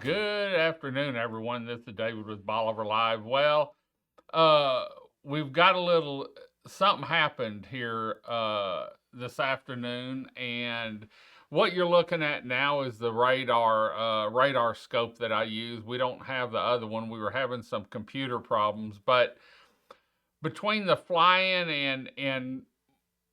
Good afternoon, everyone. This is David with Bolivar Live. Well, uh, we've got a little something happened here this afternoon, and what you're looking at now is the radar scope that I use. We don't have the other one. We were having some computer problems, but between the flying and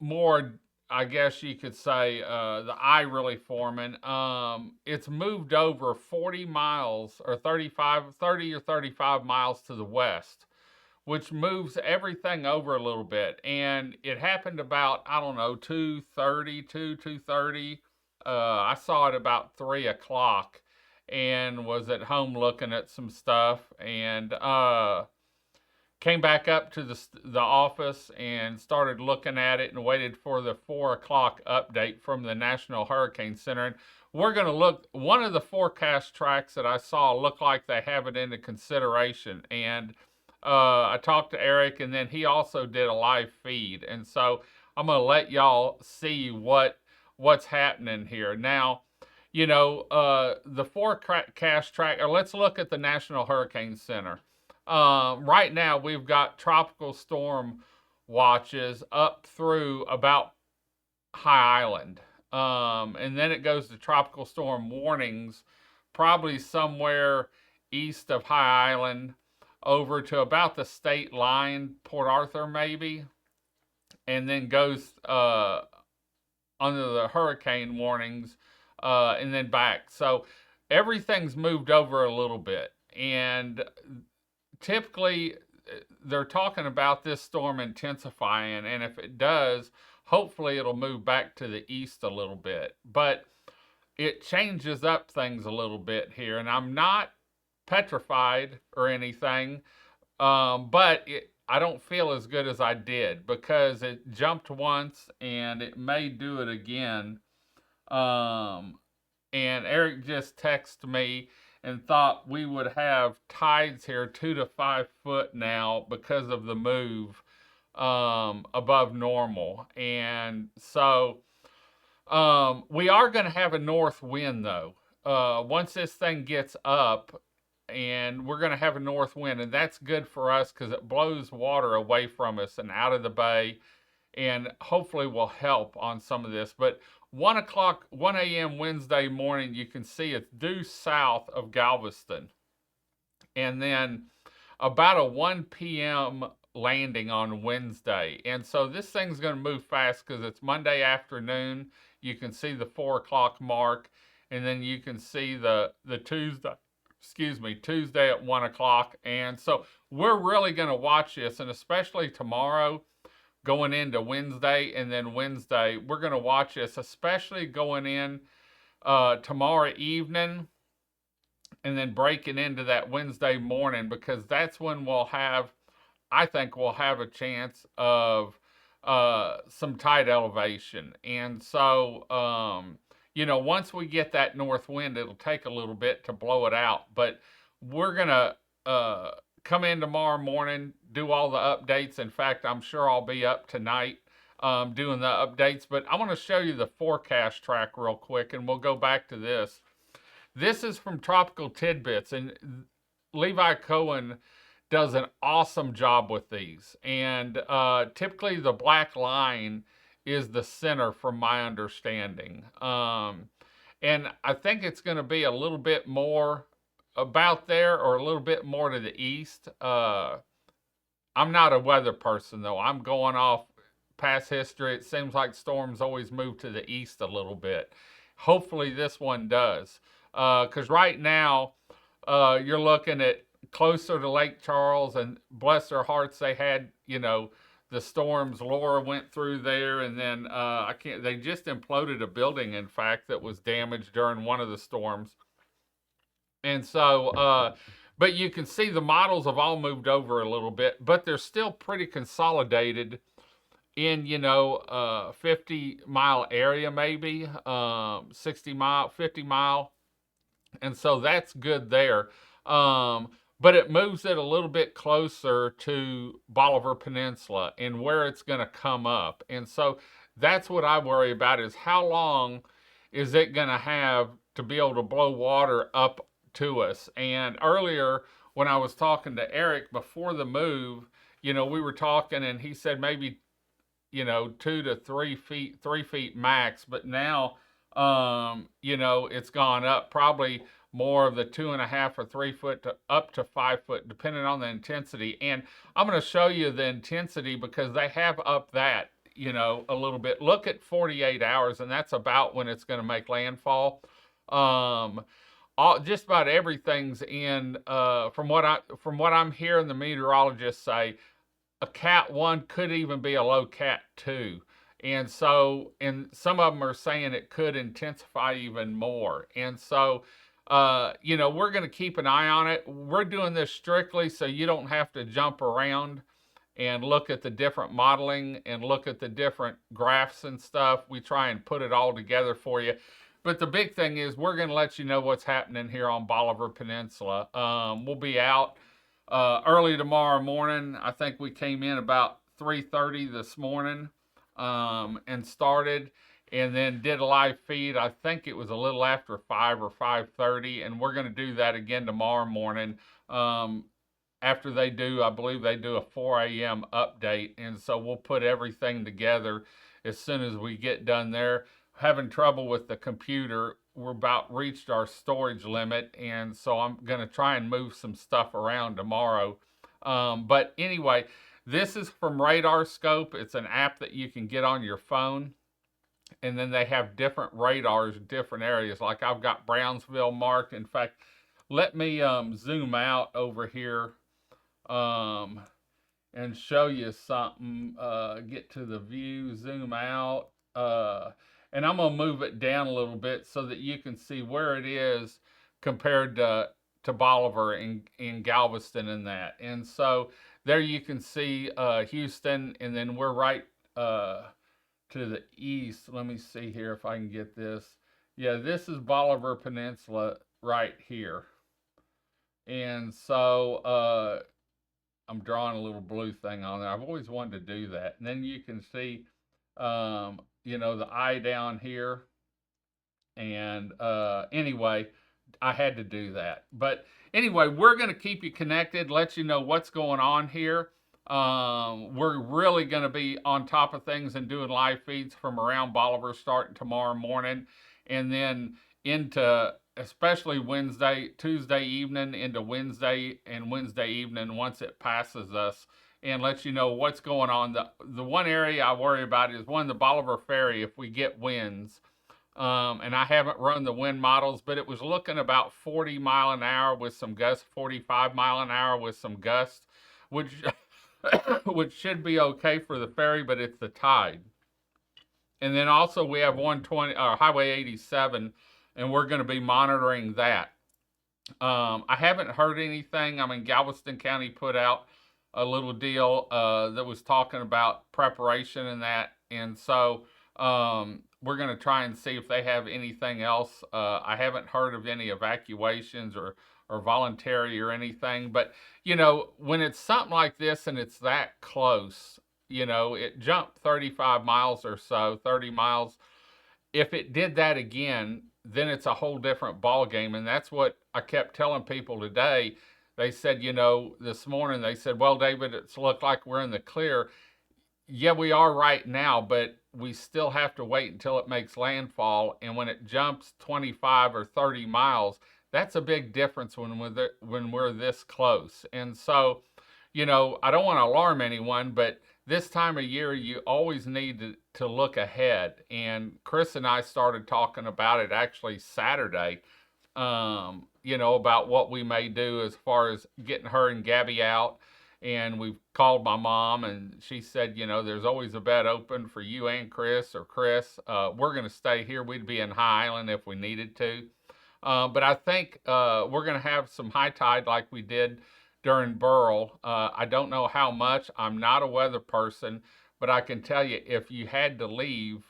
more, I guess you could say, the eye really forming. It's moved over 40 miles or 30 or 35 miles to the west, which moves everything over a little bit. And it happened about, I don't know, 2:30. I saw it about 3 o'clock and was at home looking at some stuff and came back up to the office and started looking at it and waited for the 4 o'clock update from the National Hurricane Center. And we're going to look, one of the forecast tracks that I saw looked like they have it into consideration. And I talked to Eric, and then he also did a live feed. And so I'm going to let y'all see what's happening here. Now, the forecast track, or let's look at the National Hurricane Center. Right now, we've got tropical storm watches up through about High Island. And then it goes to tropical storm warnings, probably somewhere east of High Island, over to about the state line, Port Arthur maybe, and then goes under the hurricane warnings, and then back. So everything's moved over a little bit. And typically they're talking about this storm intensifying, and if it does, hopefully it'll move back to the east a little bit. But it changes up things a little bit here, and I'm not petrified or anything, but I don't feel as good as I did because it jumped once and it may do it again. And Eric just texted me and thought we would have tides here 2 to 5 foot now because of the move above normal. And so we are going to have a north wind though. Once this thing gets up, and we're going to have a north wind, and that's good for us because it blows water away from us and out of the bay, and hopefully will help on some of this. But 1 a.m. Wednesday morning, you can see it's due south of Galveston. And then about a 1 p.m. landing on Wednesday. And so this thing's going to move fast because it's Monday afternoon. You can see the 4 o'clock mark, and then you can see the Tuesday at 1 o'clock. And so we're really going to watch this, and especially tomorrow going into Wednesday, and then Wednesday, we're going to watch this, especially going in tomorrow evening and then breaking into that Wednesday morning, because that's when I think we'll have a chance of some tide elevation. And so, once we get that north wind, it'll take a little bit to blow it out. But we're going to come in tomorrow morning, do all the updates. In fact, I'm sure I'll be up tonight doing the updates. But I want to show you the forecast track real quick, and we'll go back to this. This is from Tropical Tidbits, and Levi Cohen does an awesome job with these. And typically the black line is the center from my understanding. And I think it's going to be a little bit more about there or a little bit more to the east. I'm not a weather person though. I'm going off past history. It seems like storms always move to the east a little bit. Hopefully this one does. Because right now you're looking at closer to Lake Charles, and bless their hearts, they had, the storms. Laura went through there, and then they just imploded a building, in fact, that was damaged during one of the storms. And so, but you can see the models have all moved over a little bit, but they're still pretty consolidated in, 50-mile area, maybe, 60-mile, 50-mile. And so that's good there. But it moves it a little bit closer to Bolivar Peninsula and where it's going to come up. And so that's what I worry about, is how long is it going to have to be able to blow water up to us. And earlier, when I was talking to Eric before the move, we were talking, and he said maybe 2 to 3 feet, 3 feet max. But now, it's gone up probably more of the 2.5 or 3 foot to up to 5 foot, depending on the intensity. And I'm going to show you the intensity because they have up that, a little bit. Look at 48 hours, and that's about when it's going to make landfall. Um, just about everything's in. From what I'm hearing the meteorologists say, a Cat 1 could even be a low Cat 2. And some of them are saying it could intensify even more. And so, we're going to keep an eye on it. We're doing this strictly so you don't have to jump around and look at the different modeling and look at the different graphs and stuff. We try and put it all together for you. But the big thing is we're going to let you know what's happening here on Bolivar Peninsula. We'll be out early tomorrow morning. I think we came in about 3:30 this morning and started, and then did a live feed. I think it was a little after 5 or 5:30, and we're going to do that again tomorrow morning. After I believe they do a 4 a.m. update, and so we'll put everything together as soon as we get done there. Having trouble with the computer. We're about reached our storage limit, and so I'm going to try and move some stuff around tomorrow. But anyway, this is from Radar Scope. It's an app that you can get on your phone, and then they have different radars, different areas. Like I've got Brownsville marked. In fact, let me zoom out over here and show you something. Get to the view, zoom out. And I'm going to move it down a little bit so that you can see where it is compared to Bolivar in Galveston and that. And so there you can see Houston, and then we're right to the east. Let me see here if I can get this. Yeah, this is Bolivar Peninsula right here. And so I'm drawing a little blue thing on there. I've always wanted to do that. And then you can see the eye down here. And anyway, I had to do that. But anyway, we're going to keep you connected, let you know what's going on here. We're really going to be on top of things and doing live feeds from around Bolivar starting tomorrow morning, and then into especially Tuesday evening into Wednesday and Wednesday evening once it passes us, and let you know what's going on. The one area I worry about is the Bolivar Ferry if we get winds. And I haven't run the wind models, but it was looking about 40 mile an hour with some gusts, 45 mile an hour with some gusts, which which should be okay for the ferry, but it's the tide. And then also we have Highway 87, and we're going to be monitoring that. I haven't heard anything. I mean, Galveston County put out a little deal that was talking about preparation and that, and so we're going to try and see if they have anything else. I haven't heard of any evacuations or voluntary or anything, but when it's something like this and it's that close, it jumped 35 miles or so, 30 miles. If it did that again, then it's a whole different ball game, and that's what I kept telling people today. They said, this morning, they said, well, David, it's looked like we're in the clear. Yeah, we are right now, but we still have to wait until it makes landfall. And when it jumps 25 or 30 miles, that's a big difference when we're this close. And so, I don't want to alarm anyone, but this time of year, you always need to look ahead. And Chris and I started talking about it actually Saturday, about what we may do as far as getting her and Gabby out. And we've called my mom, and she said, there's always a bed open for you and Chris or Chris. We're going to stay here. We'd be in High Island if we needed to. But I think we're going to have some high tide like we did during Burl. I don't know how much. I'm not a weather person, but I can tell you if you had to leave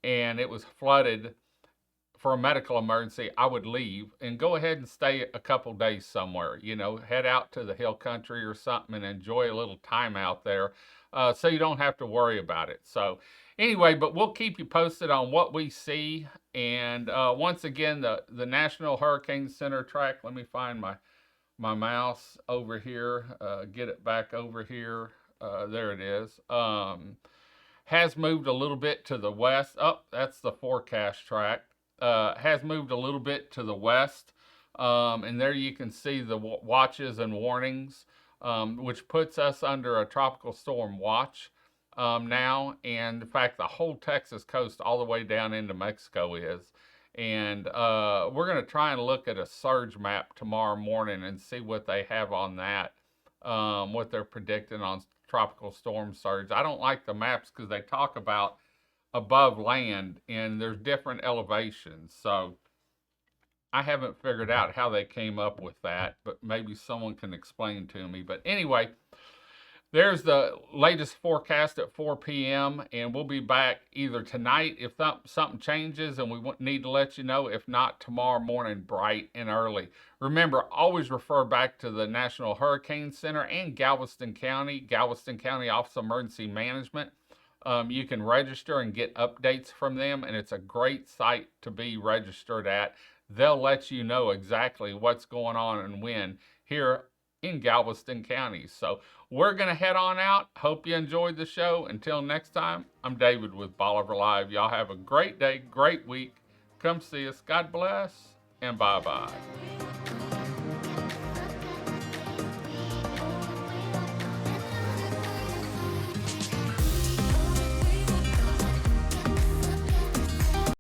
and it was flooded for a medical emergency, I would leave and go ahead and stay a couple days somewhere, head out to the hill country or something and enjoy a little time out there so you don't have to worry about it. So Anyway, but we'll keep you posted on what we see. And once again, the National Hurricane Center track. Let me find my mouse over here. Get it back over here. There it is. Has moved a little bit to the west. Oh, that's the forecast track. Has moved a little bit to the west. And there you can see the watches and warnings, which puts us under a tropical storm watch now. And in fact, the whole Texas coast all the way down into Mexico is. And we're going to try and look at a surge map tomorrow morning and see what they have on that, what they're predicting on tropical storm surge. I don't like the maps because they talk about above land and there's different elevations. So I haven't figured out how they came up with that, but maybe someone can explain to me. But anyway, there's the latest forecast at 4 p.m. and we'll be back either tonight if something changes and we need to let you know. If not, tomorrow morning bright and early. Remember, always refer back to the National Hurricane Center and Galveston County Office of Emergency Management. You can register and get updates from them, and it's a great site to be registered at. They'll let you know exactly what's going on and when here in Galveston County. So we're going to head on out. Hope you enjoyed the show. Until next time, I'm David with Bolivar Live. Y'all have a great day, great week. Come see us. God bless, and bye-bye.